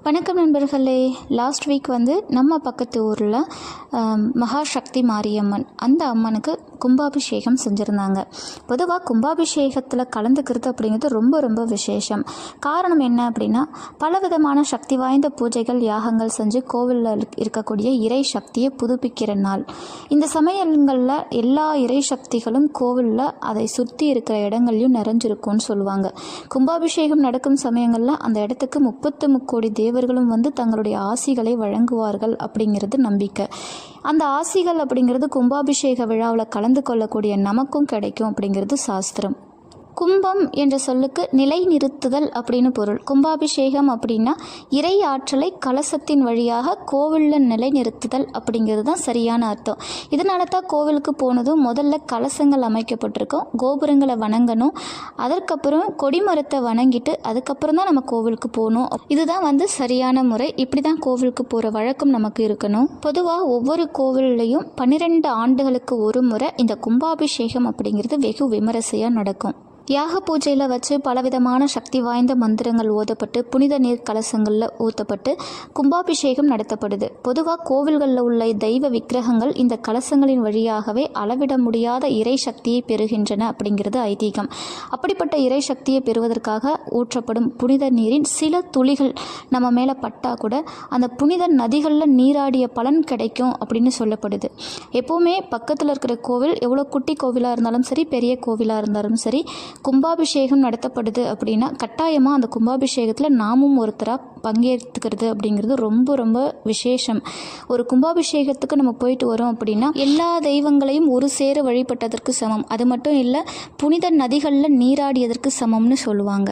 வணக்கம் நண்பர்களே. Last week நம்ம பக்கத்து ஊரில் மகாசக்தி மாரியம்மன் அந்த அம்மனுக்கு கும்பாபிஷேகம் செஞ்சுருந்தாங்க. பொதுவாக கும்பாபிஷேகத்தில் கலந்துக்கிறது அப்படிங்கிறது ரொம்ப ரொம்ப விசேஷம். காரணம் என்ன அப்படின்னா, பலவிதமான சக்தி வாய்ந்த பூஜைகள் யாகங்கள் செஞ்சு கோவிலில் இருக்கக்கூடிய இறை சக்தியை புதுப்பிக்கிற நாள். இந்த சமயங்களில் எல்லா இறை சக்திகளும் கோவிலில் அதை சுற்றி இருக்கிற இடங்கள்லையும் நிறைஞ்சிருக்கும்னு சொல்லுவாங்க. கும்பாபிஷேகம் நடக்கும் சமயங்களில் அந்த இடத்துக்கு 33 கோடி தேவர்களும் தங்களுடைய ஆசிகளை வழங்குவார்கள் அப்படிங்கிறது நம்பிக்கை. அந்த ஆசிகள் அப்படிங்கிறது கும்பாபிஷேக விழாவில் கலந்து கொள்ளக்கூடிய நமக்கும் கிடைக்கும் அப்படிங்கிறது சாஸ்திரம். கும்பம் என்ற சொல்லுக்கு நிலை நிறுத்துதல் அப்படின்னு பொருள். கும்பாபிஷேகம் அப்படின்னா இறை ஆற்றலை கலசத்தின் வழியாக கோவிலில் நிலை நிறுத்துதல் அப்படிங்கிறது தான் சரியான அர்த்தம். இதனால தான் கோவிலுக்கு போனதும் முதல்ல கலசங்கள் அமைக்கப்பட்டிருக்கும், கோபுரங்களை வணங்கணும், அதற்கப்புறம் கொடிமரத்தை வணங்கிட்டு அதுக்கப்புறம் தான் நம்ம கோவிலுக்கு போகணும். இதுதான் சரியான முறை. இப்படி தான் கோவிலுக்கு போகிற வழக்கம் நமக்கு இருக்கணும். பொதுவாக ஒவ்வொரு கோவில்லையும் 12 ஆண்டுகளுக்கு ஒரு முறை இந்த கும்பாபிஷேகம் அப்படிங்கிறது வெகு விமரிசையாக நடக்கும். யாக பூஜையில் வச்சு பலவிதமான சக்தி வாய்ந்த மந்திரங்கள் ஓதப்பட்டு புனித நீர் கலசங்களில் ஊற்றப்பட்டு கும்பாபிஷேகம் நடத்தப்படுது. பொதுவாக கோவில்களில் உள்ள தெய்வ விக்கிரகங்கள் இந்த கலசங்களின் வழியாகவே அளவிட முடியாத இறை சக்தியை பெறுகின்றன அப்படிங்கிறது ஐதீகம். அப்படிப்பட்ட இறை சக்தியை பெறுவதற்காக ஊற்றப்படும் புனித நீரின் சில துளிகள் நம்ம மேலே பட்டா கூட அந்த புனித நதிகளில் நீராடிய பலன் கிடைக்கும் அப்படின்னு சொல்லப்படுது. எப்போவுமே பக்கத்தில் இருக்கிற கோவில் எவ்வளோ குட்டி கோவிலாக இருந்தாலும் சரி, பெரிய கோவிலாக இருந்தாலும் சரி, கும்பாபிஷேகம் நடத்தப்படுது அப்படின்னா கட்டாயமாக அந்த கும்பாபிஷேகத்தில் நாமும் ஒருத்தராக பங்கேற்றுக்கிறது அப்படிங்கிறது ரொம்ப ரொம்ப விசேஷம். ஒரு கும்பாபிஷேகத்துக்கு நம்ம போயிட்டு வரோம் அப்படின்னா எல்லா தெய்வங்களையும் ஒரு சேர வழிபட்டதற்கு சமம். அது மட்டும் இல்லை, புனித நதிகளில் நீராடியதற்கு சமம்னு சொல்லுவாங்க.